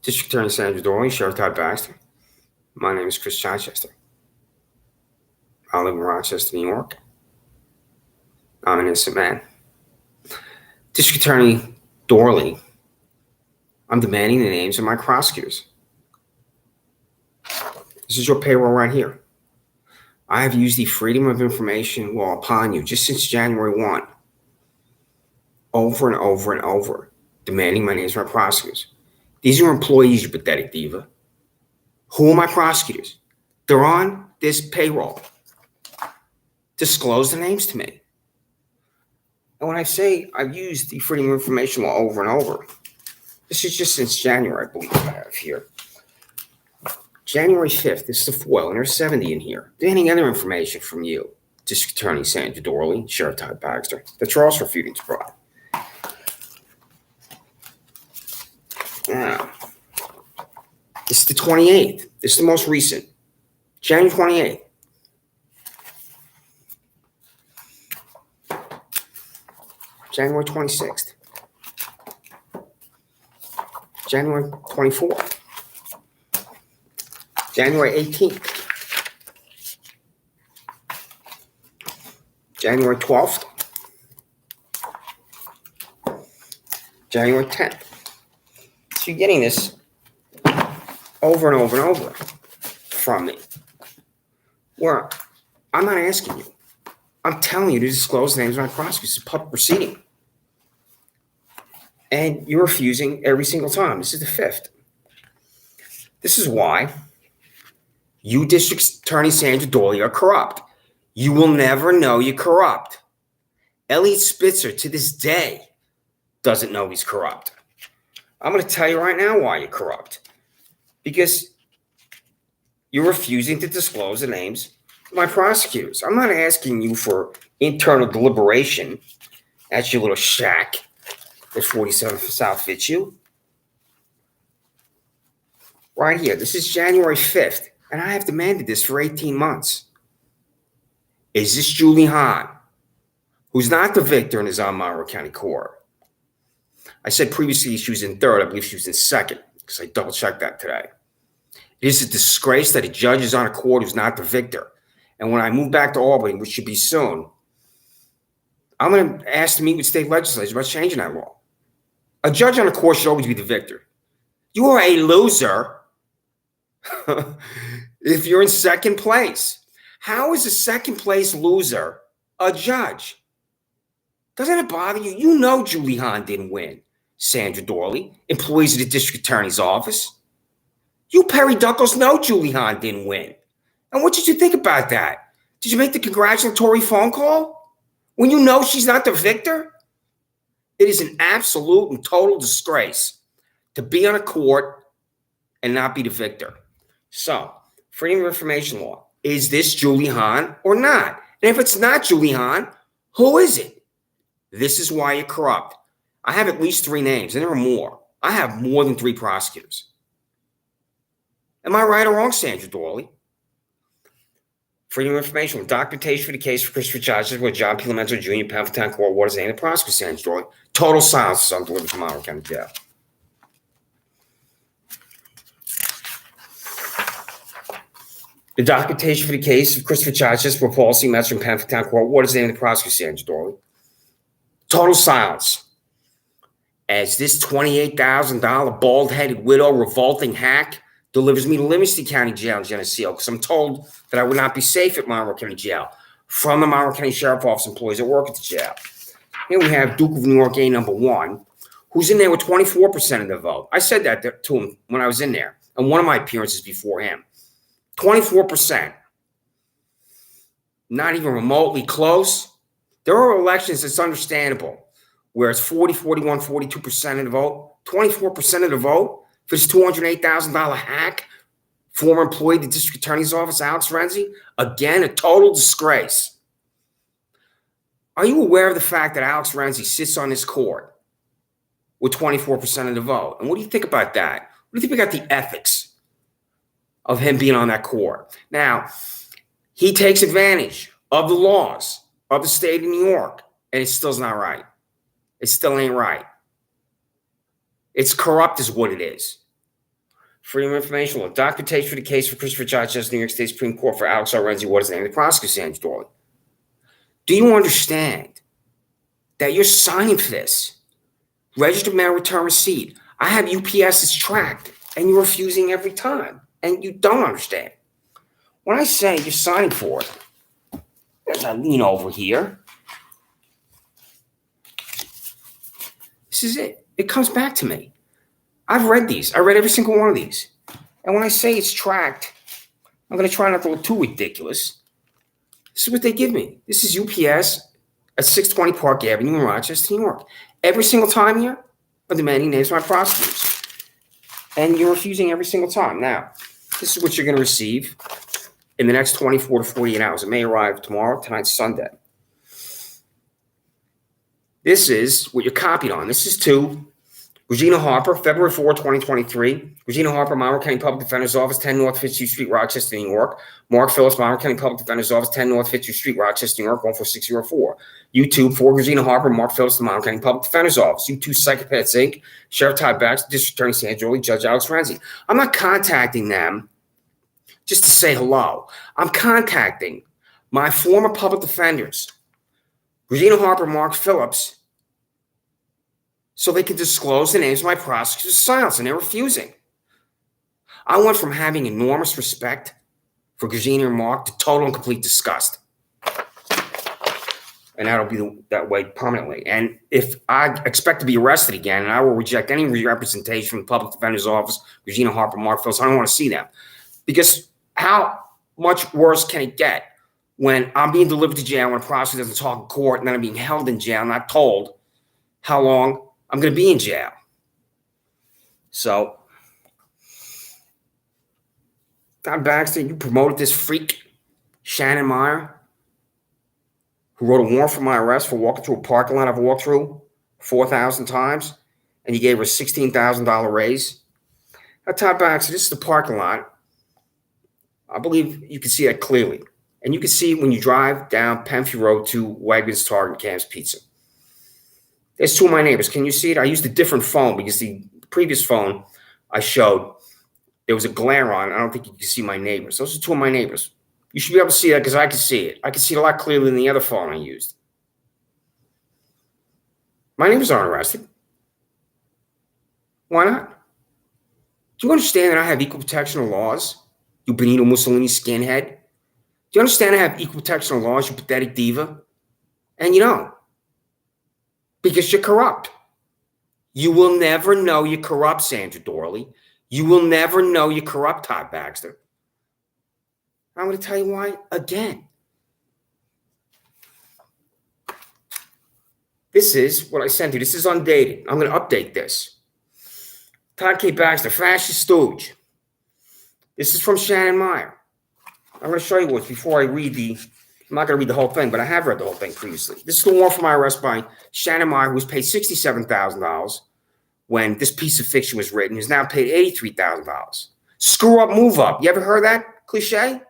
District Attorney Sandra Doorley, Sheriff Todd Baxter. My name is Chris Chichester. I live in Rochester, New York. I'm an innocent man. District Attorney Doorley, I'm demanding the names of my prosecutors. This is your payroll right here. I have used the Freedom of Information law upon you just since January 1, over and over and over, demanding my names of my prosecutors. These are employees, you pathetic diva. Who are my prosecutors? They're on this payroll. Disclose the names to me. And when I say I've used the Freedom of Information law over and over, this is just since January, I believe I have here. January 5th, this is the foil, and there's 70 in here. Demanding other information from you, District Attorney Sandra Doorley, Sheriff Todd Baxter, that you're also refusing to provide. Now, this is the 28th. This is the most recent. January 28th. January 26th. January 24th. January 18th. January 12th. January 10th. So you're getting this over and over and over from me. Where I'm not asking you. I'm telling you to disclose the names of my prosecutors. It's a public proceeding. And you're refusing every single time. This is the 5th. This is why you, District Attorney Sandra Doorley, are corrupt. You will never know you're corrupt. Elliot Spitzer, to this day, doesn't know he's corrupt. I'm going to tell you right now why you're corrupt. Because you're refusing to disclose the names of my prosecutors. I'm not asking you for internal deliberation at your little shack at 47 South Fitzhugh. Right here. This is January 5th. And I have demanded this for 18 months. Is this Julie Hahn, who's not the victor and is on Monroe County Court? I said previously she was in third. I believe she was in second because I double-checked that today. It is a disgrace that a judge is on a court who's not the victor. And when I move back to Albany, which should be soon, I'm going to ask to meet with state legislators about changing that law. A judge on a court should always be the victor. You are a loser if you're in second place. How is a second place loser a judge? Doesn't it bother you? You know Julie Hahn didn't win. Sandra Doorley, employees of the district attorney's office. You Perry Duckles know Julie Hahn didn't win. And what did you think about that? Did you make the congratulatory phone call when you know she's not the victor? It is an absolute and total disgrace to be on a court and not be the victor. So, Freedom of Information law. Is this Julie Hahn or not? And if it's not Julie Hahn, who is it? This is why you're corrupt. I have at least 3 names, and there are more. I have more than 3 prosecutors. Am I right or wrong, Sandra Doorley? Freedom of Information law. Documentation for the case for Christopher Charges with John P. Lamento Jr. Penfield Court. What is the name of the prosecutor, Sandra Doorley? Total silence is undelivered to Monroe County Jail. The documentation for the case of Christopher Charges for Policy Metro and Penfield Court. What is the name of the prosecutor, Sandra Doorley? Total silence. As this $28,000 bald-headed widow revolting hack delivers me to Livingston County Jail in Geneseo because I'm told that I would not be safe at Monroe County Jail from the Monroe County Sheriff's Office employees that work at the jail. Here we have Duke of New York A number 1, who's in there with 24% of the vote. I said that to him when I was in there, and one of my appearances before him. 24%. Not even remotely close. There are elections that's understandable where it's 40, 41, 42% of the vote. 24% of the vote for this $208,000 hack, former employee of the district attorney's office, Alex Renzi. Again, a total disgrace. Are you aware of the fact that Alex Renzi sits on this court with 24% of the vote? And what do you think about that? What do you think about the ethics of him being on that court? Now, he takes advantage of the laws of the state of New York, and it still's not right. It still ain't right. It's corrupt is what it is. Freedom of information law. Documentation for the case for Christopher Johnson, New York State Supreme Court for Alex R. Renzi. What is the name of the prosecutor, Sandra Doorley? Do you understand that you're signing for this? Registered mail return receipt. I have UPS's tracked, and you're refusing every time, and you don't understand. When I say you're signing for it, as I lean over here, this is it. It comes back to me. I've read these. I read every single one of these. And when I say it's tracked, I'm going to try not to look too ridiculous. This is what they give me. This is UPS at 620 Park Avenue in Rochester, New York. Every single time here, I'm demanding names of my prosecutors. And you're refusing every single time. Now, this is what you're going to receive in the next 24 to 48 hours. It may arrive tomorrow. Tonight's Sunday. This is what you're copied on. This is to Regina Harper, February 4, 2023. Regina Harper, Monroe County Public Defender's Office, 10 North Fitzhugh Street, Rochester, New York. Mark Phillips, Monroe County Public Defender's Office, 10 North Fitzhugh Street, Rochester, New York, 14604. YouTube for Regina Harper, Mark Phillips, the Monroe County Public Defender's Office. YouTube Psychopaths Inc., Sheriff Todd Baxter, District Attorney Sandra Doorley, Judge Alex Renzi. I'm not contacting them just to say hello. I'm contacting my former public defenders, Regina Harper, Mark Phillips, so they can disclose the names of my prosecutors' silence, and they're refusing. I went from having enormous respect for Regina and Mark to total and complete disgust. And that'll be that way permanently. And if I expect to be arrested again, and I will reject any representation from the public defender's office, Regina Harper, Mark Phillips, I don't want to see them. Because how much worse can it get when I'm being delivered to jail, when a prosecutor doesn't talk in court, and then I'm being held in jail, not told how long I'm going to be in jail? So, Todd Baxter, you promoted this freak, Shannon Meyer, who wrote a warrant for my arrest for walking through a parking lot I've walked through 4,000 times, and you gave her a $16,000 raise. Now, Todd Baxter, this is the parking lot. I believe you can see that clearly. And you can see when you drive down Penfield Road to Wegmans, Target, and Cam's Pizza. There's two of my neighbors. Can you see it? I used a different phone because the previous phone I showed, there was a glare on. I don't think you can see my neighbors. Those are two of my neighbors. You should be able to see that because I can see it. I can see it a lot clearer than the other phone I used. My neighbors aren't arrested. Why not? Do you understand that I have equal protection laws, you Benito Mussolini skinhead? Do you understand I have equal protection laws, you pathetic diva? And you don't. Because you're corrupt. You will never know you're corrupt, Sandra Doorley. You will never know you're corrupt, Todd Baxter. I'm going to tell you why again. This is what I sent you. This is undated. I'm going to update this. Todd K. Baxter, fascist stooge. This is from Shannon Meyer. I'm going to show you what before I read the... I'm not going to read the whole thing, but I have read the whole thing previously. This is the warrant for my arrest by Shannon Meyer, who was paid $67,000 when this piece of fiction was written. He's now paid $83,000. Screw up, move up. You ever heard that cliche?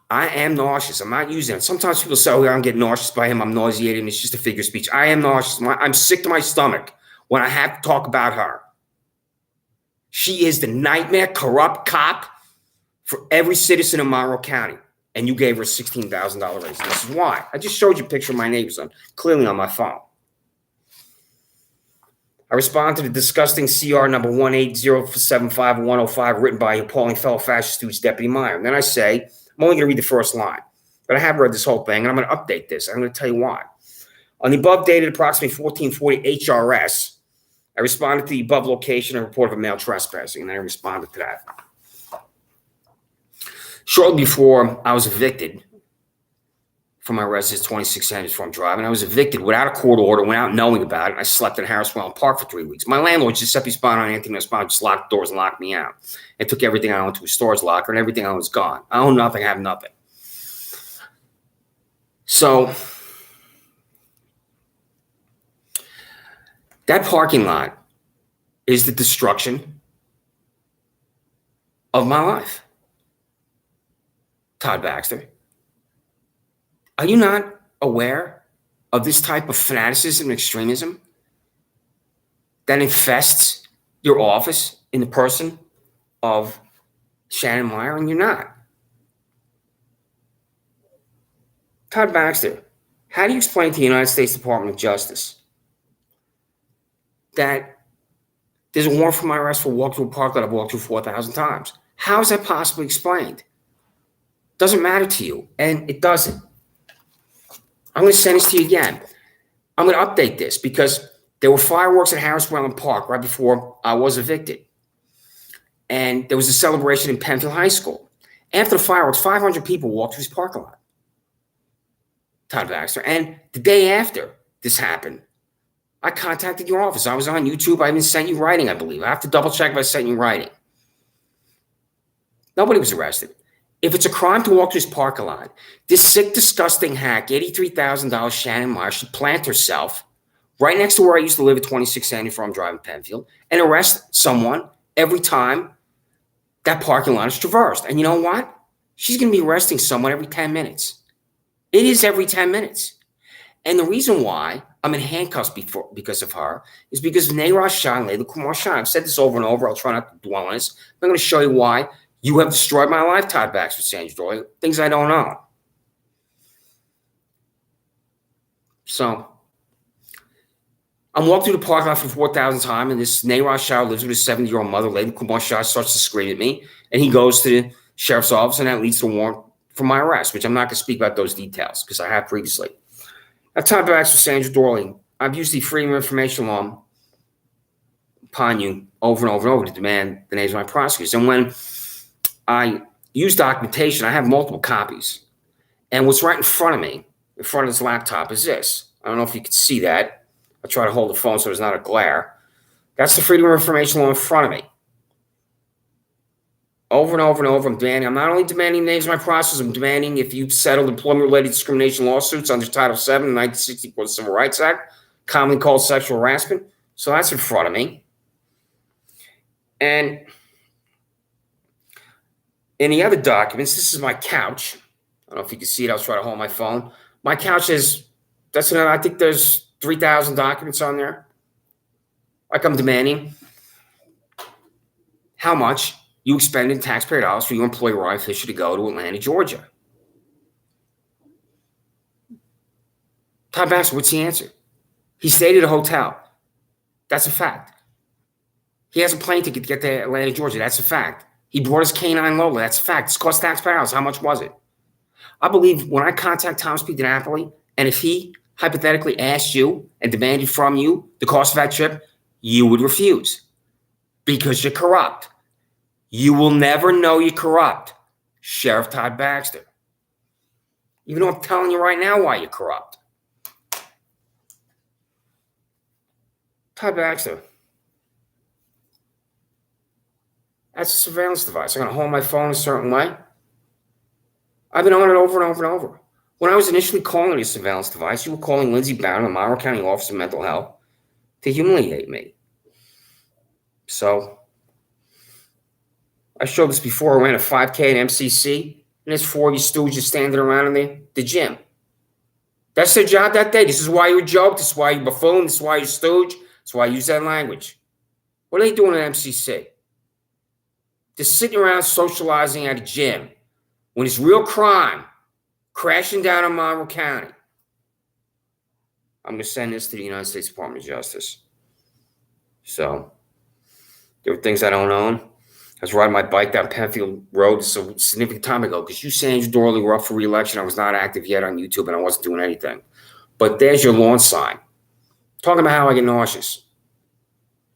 I am nauseous. I'm not using it. Sometimes people say, oh, I'm getting nauseous by him. I'm nauseated. And it's just a figure of speech. I am nauseous. I'm sick to my stomach when I have to talk about her. She is the nightmare, corrupt cop for every citizen in Monroe County. And you gave her a $16,000 raise. This is why. I just showed you a picture of my neighbors clearly on my phone. I respond to the disgusting CR number 18075-105 written by appalling fellow fascist stooge Deputy Meyer. And then I say, I'm only going to read the first line, but I have read this whole thing, and I'm going to update this. I'm going to tell you why. On the above dated approximately 1440 HRS, I responded to the above location and report of a male trespassing, and then I responded to that. Shortly before I was evicted from my residence, 2600 Farm Drive, and I was evicted without a court order, without knowing about it. I slept in Harris Island Park for 3 weeks. My landlord, Giuseppe Spano and Anthony Spano, just locked the doors and locked me out and took everything I owned to a storage locker, and everything I owned was gone. I own nothing, I have nothing. So that parking lot is the destruction of my life. Todd Baxter, are you not aware of this type of fanaticism and extremism? that infests your office in the person of Shannon Meyer, and you're not. Todd Baxter, how do you explain to the United States Department of Justice that there's a warrant for my arrest for walk through a park that I've walked through 4,000 times? How is that possibly explained? Doesn't matter to you, and it doesn't. I'm going to send this to you again. I'm going to update this because there were fireworks at Harris Wetland Park right before I was evicted. And there was a celebration in Penfield High School. After the fireworks, 500 people walked through this parking lot. Todd Baxter. And the day after this happened, I contacted your office. I was on YouTube. I even sent you writing, I believe. I have to double check if I sent you writing. Nobody was arrested. If it's a crime to walk through this parking lot, this sick, disgusting hack, $83,000 Shannon Meyer, should plant herself right next to where I used to live at 2674 I'm driving Penfield and arrest someone every time that parking lot is traversed. And you know what? She's going to be arresting someone every 10 minutes. It is every 10 minutes. And the reason why I'm in handcuffs because of her is because of Nehra Shah and Layla Kumar Shah. I've said this over and over. I'll try not to dwell on this. I'm going to show you why you have destroyed my life, Todd Baxter, Sandra Doorley, things I don't know. So I'm walking through the parking lot for the 4,000th time, and this Nehra Shah lives with his 70-year-old mother. Layla Kumar Shah starts to scream at me, and he goes to the sheriff's office, and that leads to a warrant for my arrest, which I'm not going to speak about those details because I have previously. Now, Todd Baxter, Sandra Doorley, I've used the Freedom of Information Law upon you over and over and over to demand the names of my prosecutors. And when I use documentation, I have multiple copies. And what's right in front of me, in front of this laptop, is this. I don't know if you can see that. I'll try to hold the phone so there's not a glare. That's the Freedom of Information Law in front of me. Over and over and over, I'm not only demanding names of my prosecutors, I'm demanding if you've settled employment-related discrimination lawsuits under Title VII of the 1964 Civil Rights Act, commonly called sexual harassment. So that's in front of me. And in the other documents, this is my couch. I don't know if you can see it. I was trying to hold my phone. My couch is, I think there's 3,000 documents on there. Like I'm demanding how much you expended taxpayer dollars for your employee Ryan Fisher to go to Atlanta, Georgia. Todd Baxter, what's the answer? He stayed at a hotel. That's a fact. He has a plane ticket to get to Atlanta, Georgia. That's a fact. He brought his canine Lola. That's a fact. It's cost taxpayer dollars. How much was it? I believe when I contact Thomas P. DiNapoli, and if he hypothetically asked you and demanded from you the cost of that trip, you would refuse because you're corrupt. You will never know you're corrupt, Sheriff Todd Baxter. Even though I'm telling you right now why you're corrupt. Todd Baxter. That's a surveillance device. I'm going to hold my phone a certain way. I've been on it over and over and over. When I was initially calling it a surveillance device, you were calling Lindsey Barron, the Monroe County Office of Mental Health, to humiliate me. So I showed this before. I ran a 5K at MCC, and there's 4 of you stooges standing around in the gym. That's their job that day. This is why you're a joke. This is why you're a buffoon. This is why you're a stooge. That's why I use that language. What are they doing at MCC? Just sitting around socializing at a gym when it's real crime crashing down in Monroe County. I'm going to send this to the United States Department of Justice. So there were things I don't own. I was riding my bike down Penfield Road a significant time ago because you, Sandra Doorley, were up for re-election. I was not active yet on YouTube, and I wasn't doing anything. But there's your lawn sign. Talking about how I get nauseous.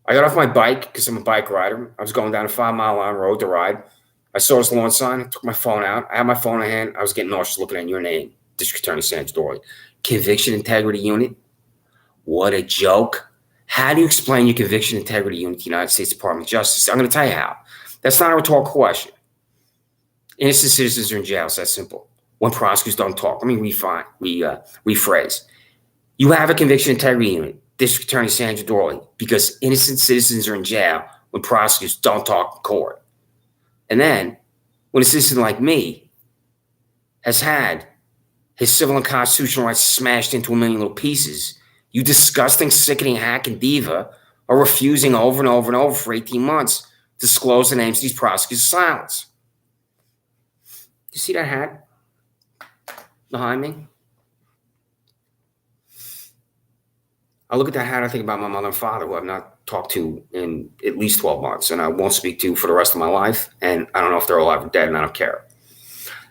I got off my bike because I'm a bike rider. I was going down a 5-mile-long road to ride. I saw this lawn sign. I took my phone out. I had my phone in hand. I was getting nauseous looking at your name, District Attorney Sandra Doorley. Conviction Integrity Unit. What a joke. How do you explain your Conviction Integrity Unit to the United States Department of Justice? I'm going to tell you how. That's not a rhetorical question. Innocent citizens are in jail. It's that simple. When prosecutors don't talk. Let me rephrase. You have a Conviction Integrity Unit, District Attorney Sandra Doorley, because innocent citizens are in jail when prosecutors don't talk in court. And then, when a citizen like me has had his civil and constitutional rights smashed into a million little pieces, you disgusting, sickening hack and diva are refusing over and over and over for 18 months to disclose the names of these prosecutors' silence. You see that hat behind me? I look at that hat, I think about my mother and father, who I've not talked to in at least 12 months, and I won't speak to for the rest of my life, and I don't know if they're alive or dead, and I don't care.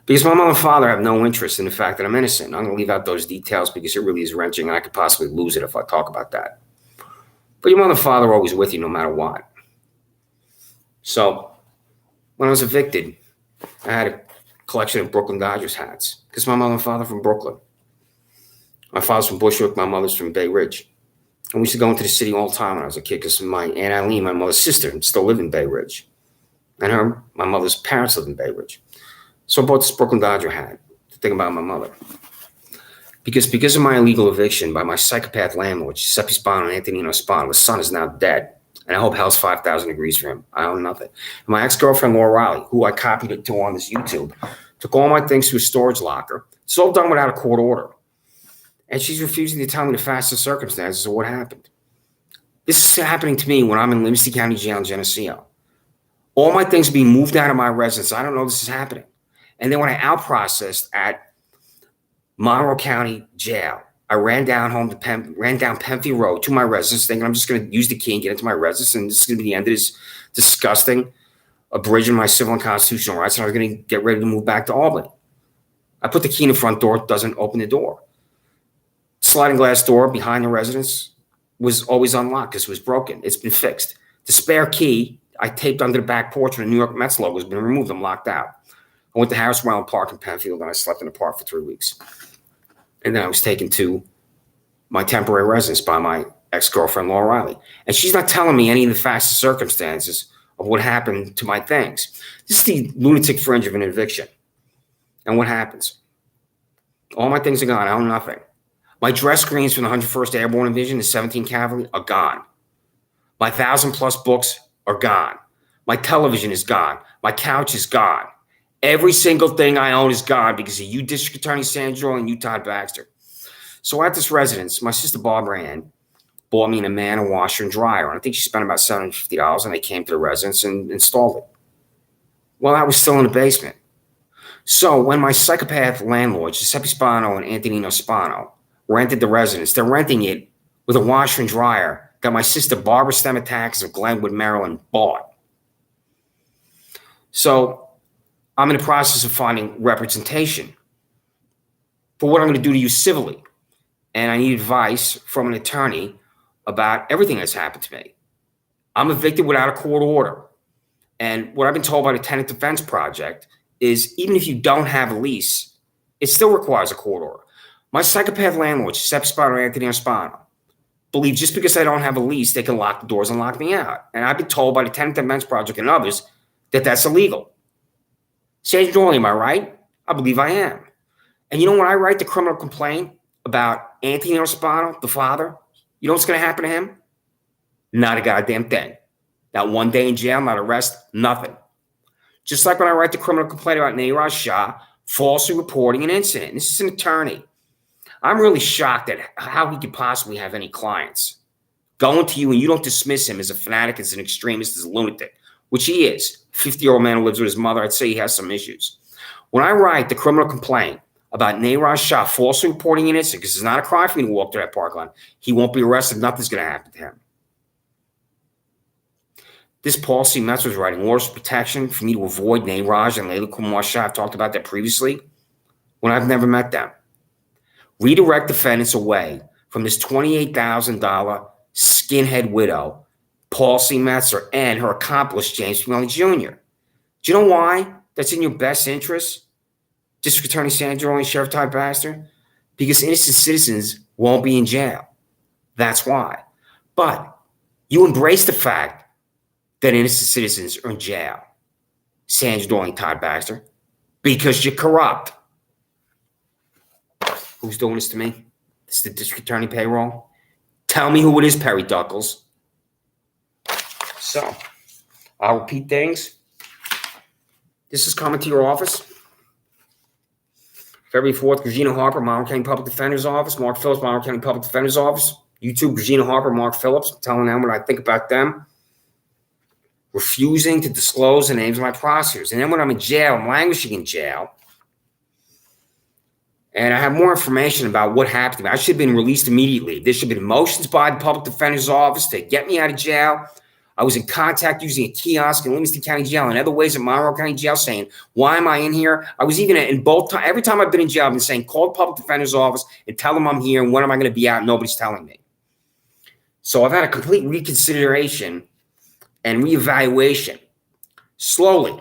Because my mother and father have no interest in the fact that I'm innocent. I'm going to leave out those details because it really is wrenching, and I could possibly lose it if I talk about that. But your mother and father are always with you no matter what. So when I was evicted, I had a collection of Brooklyn Dodgers hats because my mother and father are from Brooklyn. My father's from Bushwick, my mother's from Bay Ridge. And we used to go into the city all the time when I was a kid because my Aunt Eileen, my mother's sister, still lived in Bay Ridge. And my mother's parents lived in Bay Ridge. So I bought this Brooklyn Dodger hat to think about my mother. Because of my illegal eviction by my psychopath landlord, Giuseppe Spano and Antonino Spano, the son is now dead. And I hope hell's 5,000 degrees for him. I own nothing. And my ex-girlfriend, Laura Riley, who I copied it to on this YouTube, took all my things to a storage locker. It's all done without a court order. And she's refusing to tell me the facts and circumstances of what happened. This is happening to me when I'm in Livingston County Jail in Geneseo. All my things are being moved out of my residence. I don't know this is happening. And then when I out-processed at Monroe County Jail, I ran down Penfield Road to my residence, thinking I'm just going to use the key and get into my residence, and this is going to be the end of this disgusting abridging my civil and constitutional rights, and I was going to get ready to move back to Albany. I put the key in the front door, it doesn't open the door. Sliding glass door behind the residence was always unlocked because it was broken. It's been fixed. The spare key I taped under the back porch when the New York Mets logo has been removed. I'm locked out. I went to Harris Island Park in Penfield, and I slept in the park for 3 weeks. And then I was taken to my temporary residence by my ex-girlfriend, Laura Riley. And she's not telling me any of the facts and circumstances of what happened to my things. This is the lunatic fringe of an eviction. And what happens? All my things are gone. I own nothing. My dress screens from the 101st Airborne Division, the 17th Cavalry, are gone. My 1,000+ books are gone. My television is gone. My couch is gone. Every single thing I own is gone because of you, District Attorney Sandra, and you, Todd Baxter. So at this residence, my sister Barbara Ann bought me and a man a washer and dryer. And I think she spent about $750, and they came to the residence and installed it. Well, I was still in the basement. So when my psychopath landlord, Giuseppe Spano and Antonino Spano, rented the residence, they're renting it with a washer and dryer that my sister Barbara Stamatakis of Glenwood, Maryland, bought. So I'm in the process of finding representation for what I'm going to do to you civilly. And I need advice from an attorney about everything that's happened to me. I'm evicted without a court order. And what I've been told by the Tenant Defense Project is even if you don't have a lease, it still requires a court order. My psychopath landlord, Giuseppe Spano and Antonino Spano, believe just because I don't have a lease, they can lock the doors and lock me out. And I've been told by the Tenant Defense Project and others that that's illegal. Sandra Doorley, am I right? I believe I am. And you know when I write the criminal complaint about Antonino Spano, the father, you know what's going to happen to him? Not a goddamn thing. Not one day in jail, not arrest, nothing. Just like when I write the criminal complaint about Neeraj Shah falsely reporting an incident. This is an attorney. I'm really shocked at how he could possibly have any clients. Going to you and you don't dismiss him as a fanatic, as an extremist, as a lunatic, which he is. 50-year-old man who lives with his mother, I'd say he has some issues. When I write the criminal complaint about Neeraj Shah falsely reporting an incident, because it's not a crime for me to walk through that park line, he won't be arrested. Nothing's going to happen to him. This Paul C. Metz was writing orders of protection for me to avoid Neeraj and Layla Kumar Shah. I've talked about that previously when I've never met them. Redirect defendants away from this $28,000 skinhead widow, Paul C. Metzer, and her accomplice, James McMillan Jr. Do you know why that's in your best interest, District Attorney Sandra and Sheriff Todd Baxter? Because innocent citizens won't be in jail. That's why. But you embrace the fact that innocent citizens are in jail, Sandra and Todd Baxter, because you're corrupt. Who's doing this to me? It's the District Attorney payroll. Tell me who it is, Perry Duckles. So, I'll repeat things. This is coming to your office. February 4th, Regina Harper, Monroe County Public Defender's Office. Mark Phillips, Monroe County Public Defender's Office. YouTube, Regina Harper, Mark Phillips, I'm telling them what I think about them. Refusing to disclose the names of my prosecutors. And then when I'm in jail, I'm languishing in jail, and I have more information about what happened to me. I should have been released immediately. There should have been motions by the public defender's office to get me out of jail. I was in contact using a kiosk in Livingston County Jail and other ways at Monroe County Jail saying, why am I in here? I was even in both times. Every time I've been in jail, I've been saying, call the public defender's office and tell them I'm here and when am I going to be out? Nobody's telling me. So I've had a complete reconsideration and reevaluation slowly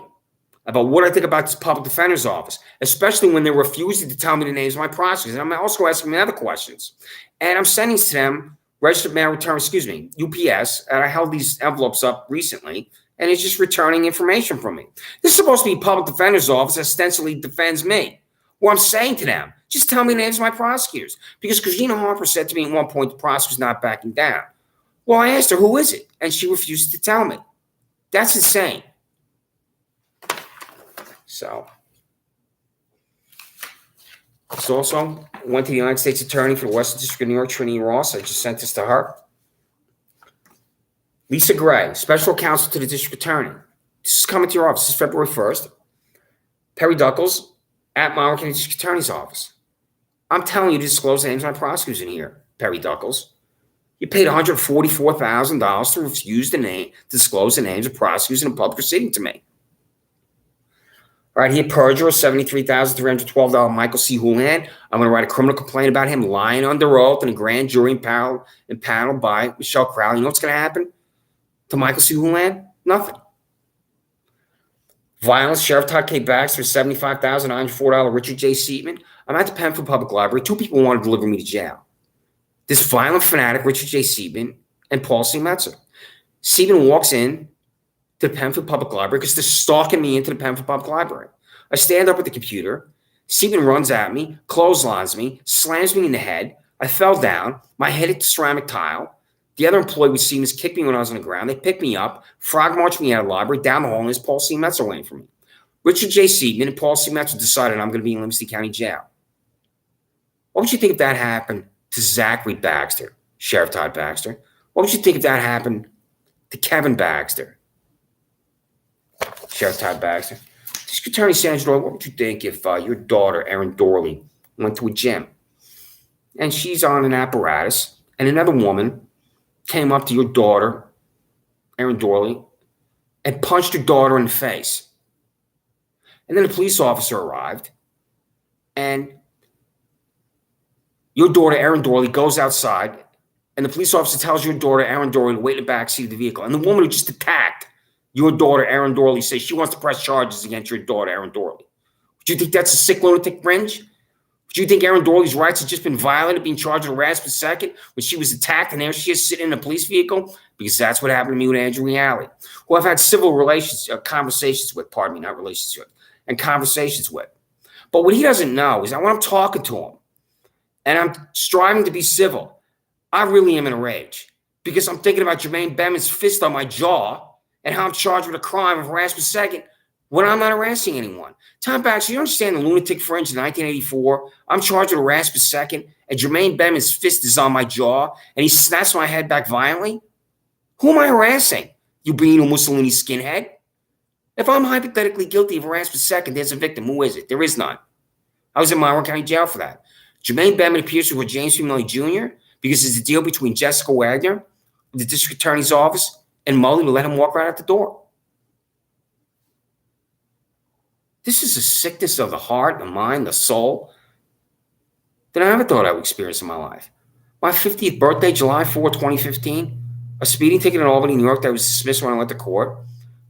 about what I think about this public defender's office, especially when they're refusing to tell me the names of my prosecutors. And I'm also asking them other questions. And I'm sending to them registered mail return, UPS, and I held these envelopes up recently, and it's just returning information from me. This is supposed to be public defender's office that ostensibly defends me. Well, I'm saying to them, just tell me the names of my prosecutors. Because Regina Harper said to me at one point, the prosecutor's not backing down. Well, I asked her, who is it? And she refused to tell me. That's insane. So, this also went to the United States Attorney for the Western District of New York, Trinity Ross. I just sent this to her. Lisa Gray, Special Counsel to the District Attorney. This is coming to your office. This is February 1st. Perry Duckles at Monroe County District Attorney's office. I'm telling you to disclose the names of my prosecutors in here, Perry Duckles. You paid $144,000 to refuse to disclose the names of prosecutors in a public proceeding to me. All right, he perjurer, $73,312, Michael C. Houlihan. I'm going to write a criminal complaint about him lying under oath in a grand jury impaneled by Michelle Crowley. You know what's going to happen to Michael C. Houlihan? Nothing. Violence, Sheriff Todd K. Baxter, $75,904, Richard J. Seatman. I'm at the Penfield Public Library. Two people want to deliver me to jail. This violent fanatic, Richard J. Seatman, and Paul C. Metzer. Seatman walks in to the Penfield Public Library because they're stalking me into the Penfield Public Library. I stand up at the computer. Seatman runs at me, clotheslines me, slams me in the head. I fell down. My head hit the ceramic tile. The other employee with Seatman's kicked me when I was on the ground. They picked me up, frog marched me out of the library, down the hall, and there's Paul C. Metzer waiting for me. Richard J. Seatman and Paul C. Metzer decided I'm going to be in Livingston County Jail. What would you think if that happened to Zachary Baxter, Sheriff Todd Baxter? What would you think if that happened to Kevin Baxter, Sheriff Todd Baxter? District Attorney Sandra, what would you think if your daughter, Erin Doorley, went to a gym and she's on an apparatus and another woman came up to your daughter, Erin Doorley, and punched her daughter in the face? And then a police officer arrived and your daughter, Erin Doorley, goes outside, and the police officer tells your daughter, Erin Doorley, to wait in the backseat of the vehicle. And the woman who just attacked your daughter, Erin Doorley, says she wants to press charges against your daughter, Erin Doorley. Would you think that's a sick lunatic fringe? Would you think Erin Doorley's rights have just been violated, being charged with arrest per second when she was attacked, and there she is sitting in a police vehicle? Because that's what happened to me with Andrew Reale, who I've had civil conversations with, and conversations with. But what he doesn't know is that when I'm talking to him, and I'm striving to be civil, I really am in a rage because I'm thinking about Jermaine Bettman's fist on my jaw and how I'm charged with a crime of arrest per second when I'm not arresting anyone. Tom Baxter, you understand the lunatic fringe in 1984? I'm charged with arrest per second, and Jermaine Bettman's fist is on my jaw, and he snaps my head back violently? Who am I harassing, you Benito Mussolini skinhead? If I'm hypothetically guilty of arrest per second, there's a victim. Who is it? There is none. I was in Monroe County Jail for that. Jermaine Bettman appears before James P. Mully Jr. because it's a deal between Jessica Wagner, the district attorney's office, and Mully to let him walk right out the door. This is a sickness of the heart, the mind, the soul that I never thought I would experience in my life. My 50th birthday, July 4, 2015, a speeding ticket in Albany, New York that was dismissed when I went to court,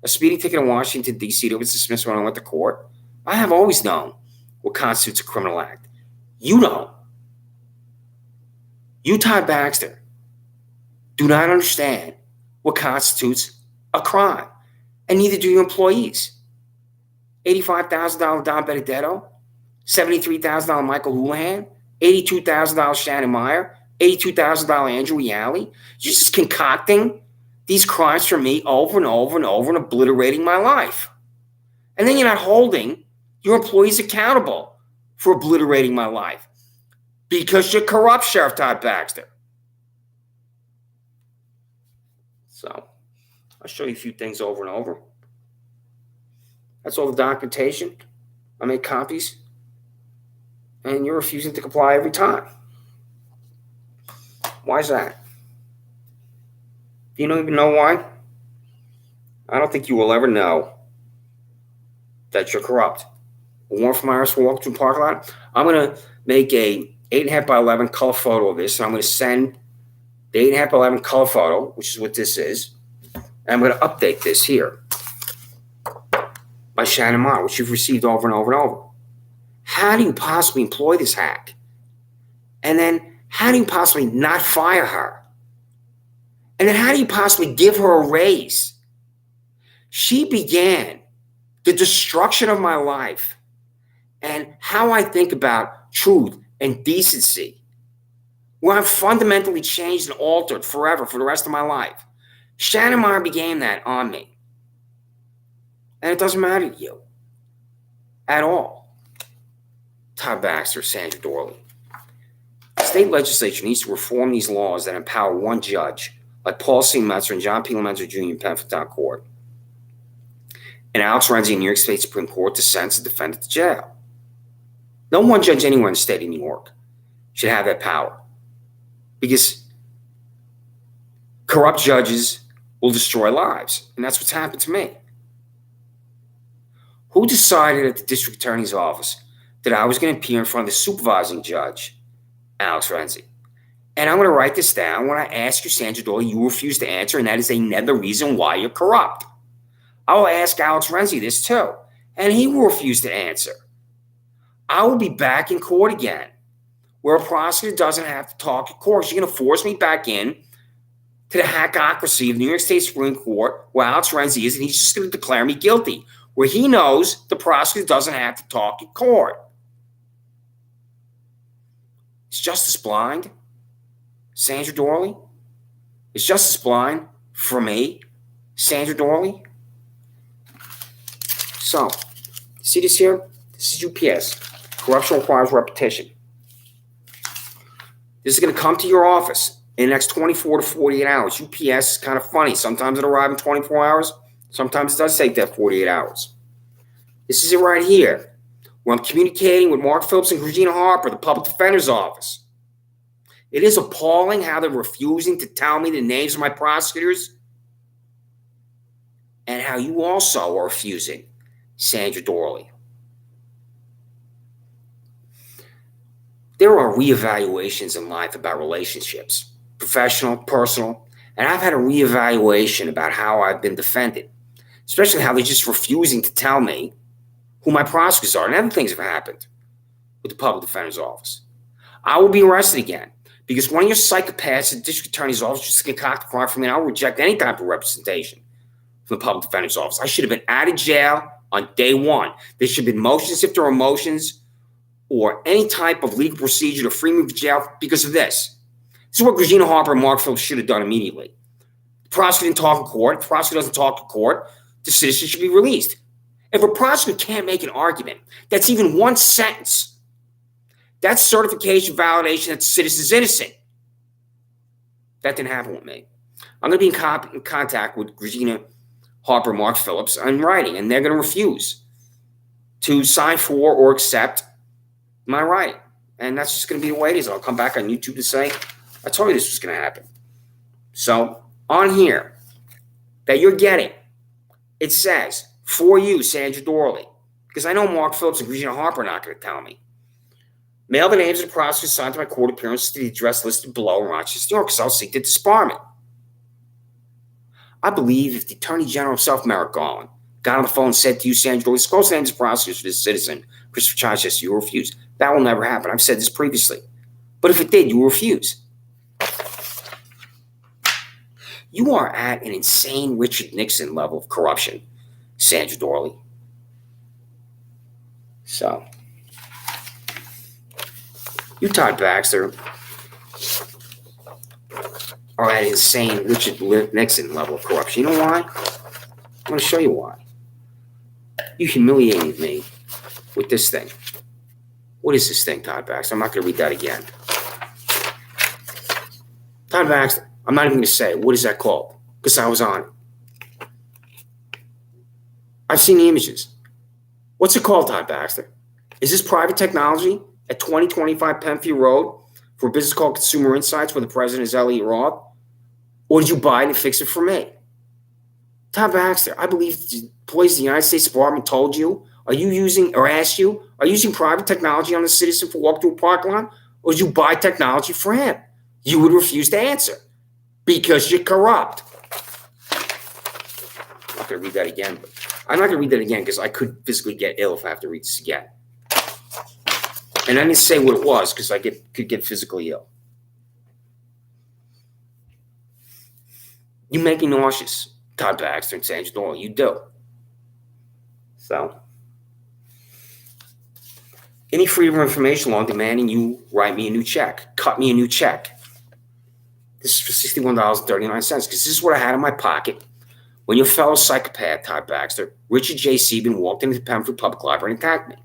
a speeding ticket in Washington, D.C. that was dismissed when I went to court. I have always known what constitutes a criminal act. You know. You, Todd Baxter, do not understand what constitutes a crime, and neither do your employees. $85,000 Don Benedetto, $73,000 Michael Houlihan, $82,000 Shannon Meyer, $82,000 Andrew Reale. You're just concocting these crimes for me over and over and over and obliterating my life. And then you're not holding your employees accountable for obliterating my life because you're corrupt, Sheriff Todd Baxter. So I'll show you a few things over and over. That's all the documentation. I make copies. And you're refusing to comply every time. Why is that? You don't even know why? I don't think you will ever know that you're corrupt. A warrant from IRS will walk through the parking lot. I'm going to make a 8.5 by 11 color photo of this. And I'm going to send the 8.5 by 11 color photo, which is what this is. And I'm going to update this here by Shannon Mott, which you've received over and over and over. How do you possibly employ this hack? And then how do you possibly not fire her? And then how do you possibly give her a raise? She began the destruction of my life and how I think about truth and decency, where I'm fundamentally changed and altered forever for the rest of my life. Shannon Meyer began that on me. And it doesn't matter to you at all. Todd Baxter, Sandra, Doorley. The state legislature needs to reform these laws that empower one judge, like Paul C. Metzer and John P. Lemenzer Jr. in Penfield Court, and Alex Renzi in New York State Supreme Court to sentence a defendant to jail. No one judge anywhere in the state of New York should have that power, because corrupt judges will destroy lives, and that's what's happened to me. Who decided at the district attorney's office that I was going to appear in front of the supervising judge, Alex Renzi? And I'm going to write this down. When I ask you, Sandra Doorley, you refuse to answer, and that is another reason why you're corrupt. I will ask Alex Renzi this too, and he will refuse to answer. I will be back in court again, where a prosecutor doesn't have to talk at court. You're going to force me back in to the hackocracy of New York State Supreme Court, where Alex Renzi is, and he's just going to declare me guilty, where he knows the prosecutor doesn't have to talk in court. Is justice blind? Sandra Doorley? Is justice blind for me, Sandra Doorley? So, see this here? This is UPS. Corruption requires repetition. This is going to come to your office in the next 24 to 48 hours. UPS is kind of funny. Sometimes it arrives in 24 hours. Sometimes it does take that 48 hours. This is it right here, where I'm communicating with Mark Phillips and Regina Harper, the public defender's office. It is appalling how they're refusing to tell me the names of my prosecutors, and how you also are refusing, Sandra Doorley. There are reevaluations in life about relationships, professional, personal, and I've had a reevaluation about how I've been defended, especially how they're just refusing to tell me who my prosecutors are. And other things have happened with the public defender's office. I will be arrested again because one of your psychopaths at the district attorney's office just concocted a crime for me, and I'll reject any type of representation from the public defender's office. I should have been out of jail on day one. There should have been motions if there were motions, or any type of legal procedure to free me from jail because of this. This is what Regina Harper and Mark Phillips should have done immediately. The prosecutor didn't talk in court. If the prosecutor doesn't talk in court, the citizen should be released. If a prosecutor can't make an argument that's even one sentence, that's certification validation that the citizen's innocent. That didn't happen with me. I'm going to be in contact with Regina Harper, Mark Phillips in writing, and they're going to refuse to sign for or accept my right. And that's just going to be the way it is. I'll come back on YouTube to say, I told you this was going to happen. So on here that you're getting, it says, for you, Sandra Doorley, because I know Mark Phillips and Regina Harper are not going to tell me. Mail the names of the prosecutors assigned to my court appearance to the address listed below in Rochester, New York, because I'll seek their disbarment. I believe if the Attorney General himself, Merrick Garland, got on the phone and said to you, Sandra Doorley, disclose the names of prosecutors for this citizen, Christopher Chichester, you will refuse. That will never happen. I've said this previously. But if it did, you will refuse. You are at an insane Richard Nixon level of corruption, Sandra Doorley. So, you, Todd Baxter, are at an insane Richard Nixon level of corruption. You know why? I'm going to show you why. You humiliated me with this thing. What is this thing, Todd Baxter? I'm not going to read that again. Todd Baxter, I'm not even going to say it. What is that called? because I was on it. I've seen the images. What's it called, Todd Baxter? Is this private technology at 2025 Penfield Road for a business called Consumer Insights where the president is Elliot Roth? Or did you buy it and fix it for me? Todd Baxter, I believe the employees of the United States Department told you, are you using private technology on a citizen for walk through a parking lot? Or did you buy technology for him? You would refuse to answer because you're corrupt. I'm not going to read that again. But I'm not going to read that again because I could physically get ill if I have to read this again. And I didn't say what it was because I could get physically ill. You make me nauseous, Todd Baxter and Sandra Doorley. You do. So, any freedom of information law demanding you write me a new check, cut me a new check. This is for $61.39 because this is what I had in my pocket when your fellow psychopath, Todd Baxter, Richard J. Sieben, walked into the Penfield Public Library and attacked me.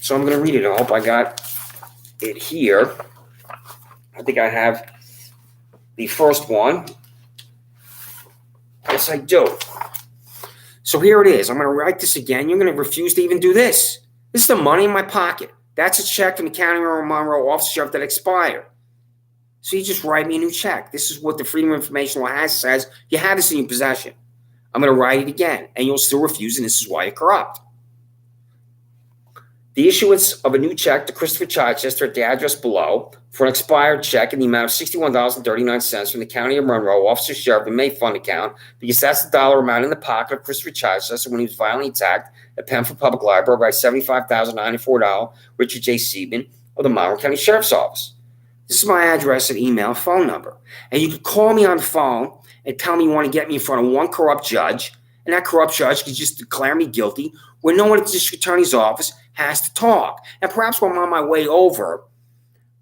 So I'm going to read it. I hope I got it here. I think I have the first one. Yes, I do. So here it is. I'm going to write this again. You're going to refuse to even do this. This is the money in my pocket. That's a check from the County of Monroe Office Sheriff that expired. So you just write me a new check. This is what the Freedom of Information Law says. You have this in your possession. I'm going to write it again, and you'll still refuse, and this is why you're corrupt. The issuance of a new check to Christopher Chichester at the address below for an expired check in the amount of $61.39 from the County of Monroe Officer Sheriff and May Fund account because that's the dollar amount in the pocket of Christopher Chichester when he was violently attacked at Penfield Public Library by $75,094 Richard J. Sieben of the Monroe County Sheriff's Office. This is my address and email and phone number. And you can call me on the phone and tell me you want to get me in front of one corrupt judge, and that corrupt judge can just declare me guilty where no one at the district attorney's office has to talk. And perhaps while I'm on my way over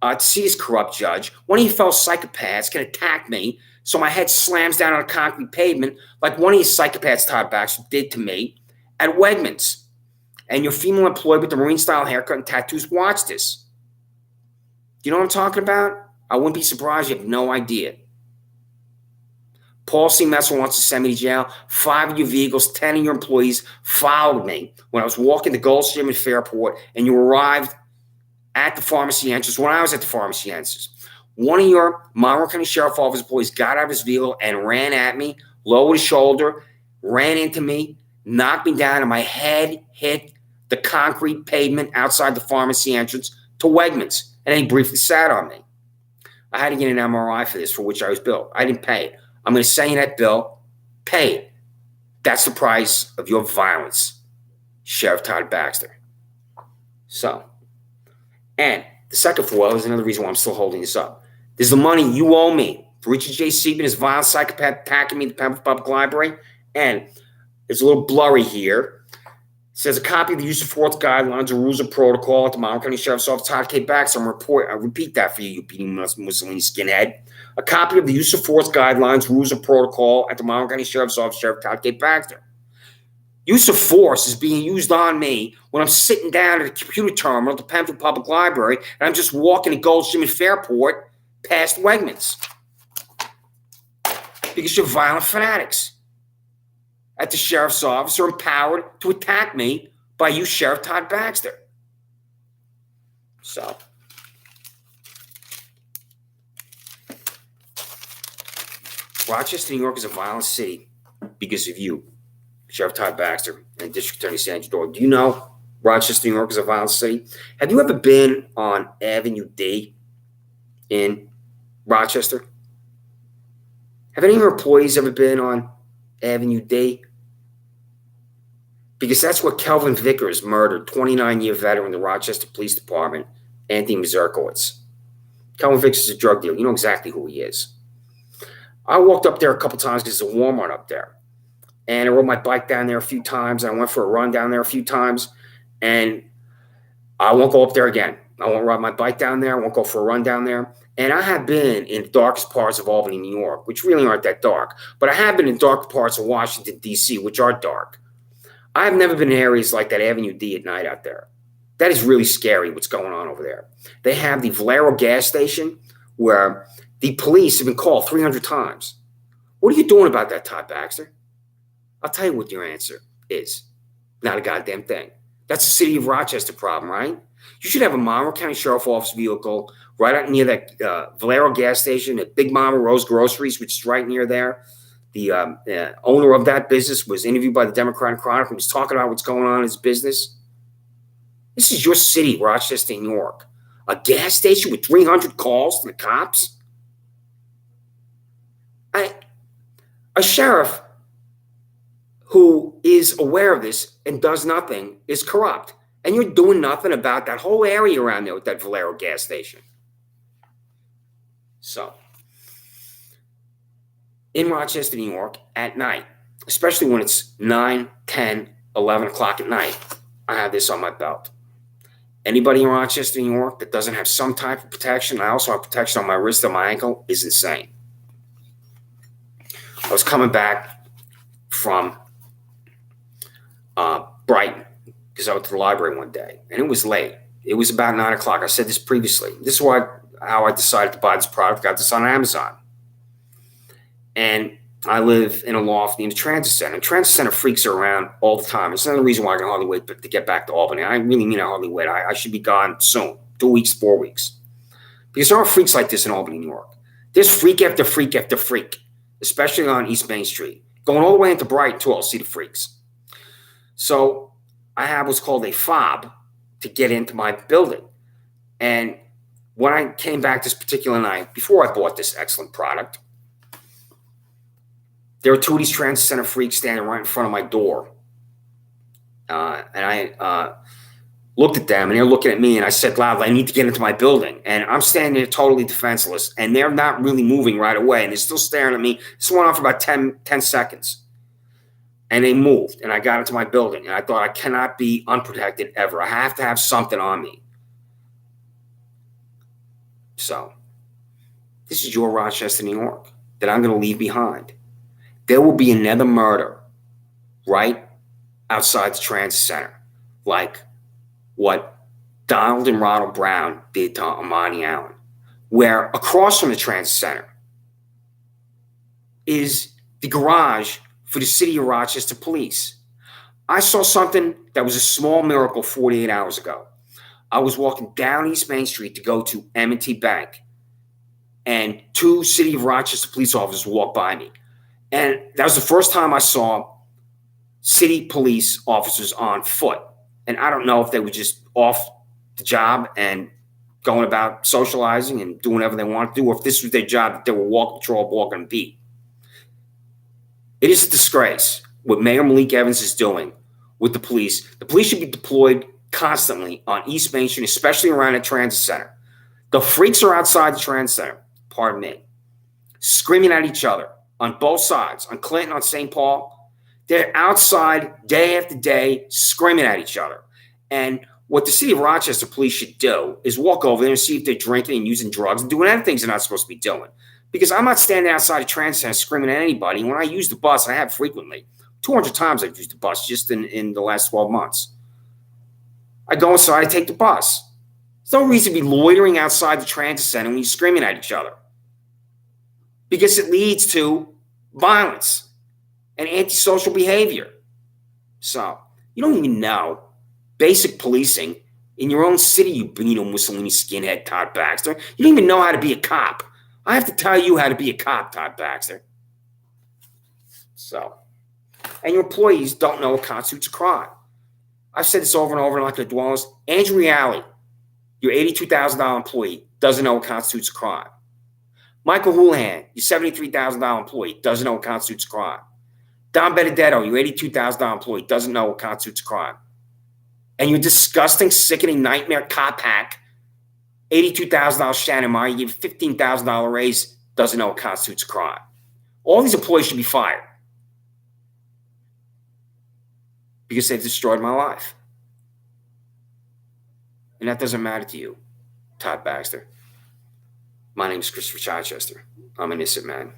to see this corrupt judge, one of you fellow psychopaths can attack me so my head slams down on a concrete pavement like one of you psychopaths, Todd Baxter, did to me at Wegmans. And your female employee with the Marine-style haircut and tattoos watched this. Do you know what I'm talking about? I wouldn't be surprised. You have no idea. Paul C. Messer wants to send me to jail. 5 of your vehicles, 10 of your employees followed me when I was walking to Goldstream and Fairport, and you arrived at the pharmacy entrance when I was at the pharmacy entrance. One of your Monroe County Sheriff Office employees got out of his vehicle and ran at me, lowered his shoulder, ran into me, knocked me down, and my head hit the concrete pavement outside the pharmacy entrance to Wegmans, and then he briefly sat on me. I had to get an MRI for this, for which I was billed. I didn't pay it. I'm going to send you that bill. Pay it. That's the price of your violence, Sheriff Todd Baxter. So, and the second foil is another reason why I'm still holding this up. There's the money you owe me for Richard J. Sieben, his violent psychopath attacking me at the Penfield Public Library. And it's a little blurry here. It says a copy of the use of force guidelines or rules of protocol at the Monroe County Sheriff's Office, Todd K. Baxter. I'll repeat that for you, you beating Mussolini skinhead. A copy of the use of force guidelines, rules of protocol at the Monroe County Sheriff's Office, Sheriff Todd K. Baxter. Use of force is being used on me when I'm sitting down at a computer terminal at the Penfield Public Library and I'm just walking to Goldstream and Fairport past Wegmans. Because you're violent fanatics at the sheriff's office are empowered to attack me by you, Sheriff Todd Baxter. So, Rochester, New York is a violent city because of you, Sheriff Todd Baxter and District Attorney Sandra. Do you know Rochester, New York is a violent city? Have you ever been on Avenue D in Rochester? Have any of your employees ever been on Avenue D? Because that's where Kelvin Vickers murdered 29-year veteran of the Rochester Police Department, Anthony Mazurkowitz. Kelvin Vickers is a drug dealer. You know exactly who he is. I walked up there a couple times because there's a Walmart up there. And I rode my bike down there a few times. And I went for a run down there a few times. And I won't go up there again. I won't ride my bike down there. I won't go for a run down there. And I have been in the darkest parts of Albany, New York, which really aren't that dark. But I have been in dark parts of Washington, D.C., which are dark. I've never been in areas like that Avenue D at night out there. That is really scary what's going on over there. They have the Valero gas station where The police have been called 300 times. What are you doing about that, Todd Baxter? I'll tell you what your answer is. Not a goddamn thing. That's a city of Rochester problem, right? You should have a Monroe County Sheriff Office vehicle right out near that Valero gas station at Big Mama Rose Groceries, which is right near there. The owner of that business was interviewed by the Democratic Chronicle. He was talking about what's going on in his business. This is your city, Rochester, New York. A gas station with 300 calls to the cops? A sheriff who is aware of this and does nothing is corrupt. And you're doing nothing about that whole area around there with that Valero gas station. So, in Rochester, New York, at night, especially when it's 9, 10, 11 o'clock at night, I have this on my belt. Anybody in Rochester, New York that doesn't have some type of protection, I also have protection on my wrist and my ankle, is insane. I was coming back from Brighton because I went to the library one day, and it was late. It was about 9 o'clock. I said this previously. This is how I decided to buy this product. Got this on Amazon. And I live in a loft near the transit center. And transit center freaks are around all the time. It's another reason why I can hardly wait to get back to Albany. I really mean I hardly wait. I should be gone soon. 2 weeks, 4 weeks. Because there are freaks like this in Albany, New York. There's freak after freak after freak, especially on East Main Street. Going all the way into Brighton, too, I'll see the freaks. So I have what's called a fob to get into my building. And when I came back this particular night, before I bought this excellent product, there were two of these transit center freaks standing right in front of my door. And I looked at them, and they're looking at me, and I said loudly, I need to get into my building. And I'm standing there totally defenseless, and they're not really moving right away, and they're still staring at me. This went on for about 10 seconds. And they moved, and I got into my building, and I thought, I cannot be unprotected ever. I have to have something on me. So, this is your Rochester, New York, that I'm going to leave behind. There will be another murder right outside the transit center, like what Donald and Ronald Brown did to Amani Allen, where across from the transit center is the garage for the city of Rochester police. I saw something that was a small miracle 48 hours ago. I was walking down East Main Street to go to M&T Bank, and two city of Rochester police officers walked by me. And that was the first time I saw city police officers on foot. And I don't know if they were just off the job and going about socializing and doing whatever they wanted to do, or if this was their job that they were walking beat. It is a disgrace what Mayor Malik Evans is doing with the police. The police should be deployed constantly on East Main Street, especially around the transit center. The freaks are outside the transit center, pardon me, screaming at each other on both sides, on Clinton, on St. Paul. They're outside day after day screaming at each other. And what the city of Rochester police should do is walk over there and see if they're drinking and using drugs and doing other things they're not supposed to be doing. Because I'm not standing outside a transit center screaming at anybody. When I use the bus, I have frequently. 200 times I've used the bus just in the last 12 months. I go inside, I take the bus. There's no reason to be loitering outside the transit center when you're screaming at each other. Because it leads to violence and antisocial behavior. So, you don't even know basic policing in your own city, you Benito Mussolini skinhead, Todd Baxter. You don't even know how to be a cop. I have to tell you how to be a cop, Todd Baxter. So, and your employees don't know what constitutes a crime. I've said this over and over, and I'm not going to dwell on this. Andrew Reale, your $82,000 employee, doesn't know what constitutes a crime. Michael Houlihan, your $73,000 employee, doesn't know what constitutes a crime. Don Benedetto, your $82,000 employee, doesn't know what constitutes a crime. And your disgusting, sickening nightmare cop hack, $82,000 Shannon Meyer, you give $15,000 raise, doesn't know what constitutes a crime. All these employees should be fired because they've destroyed my life. And that doesn't matter to you, Todd Baxter. My name is Christopher Chichester. I'm an innocent man.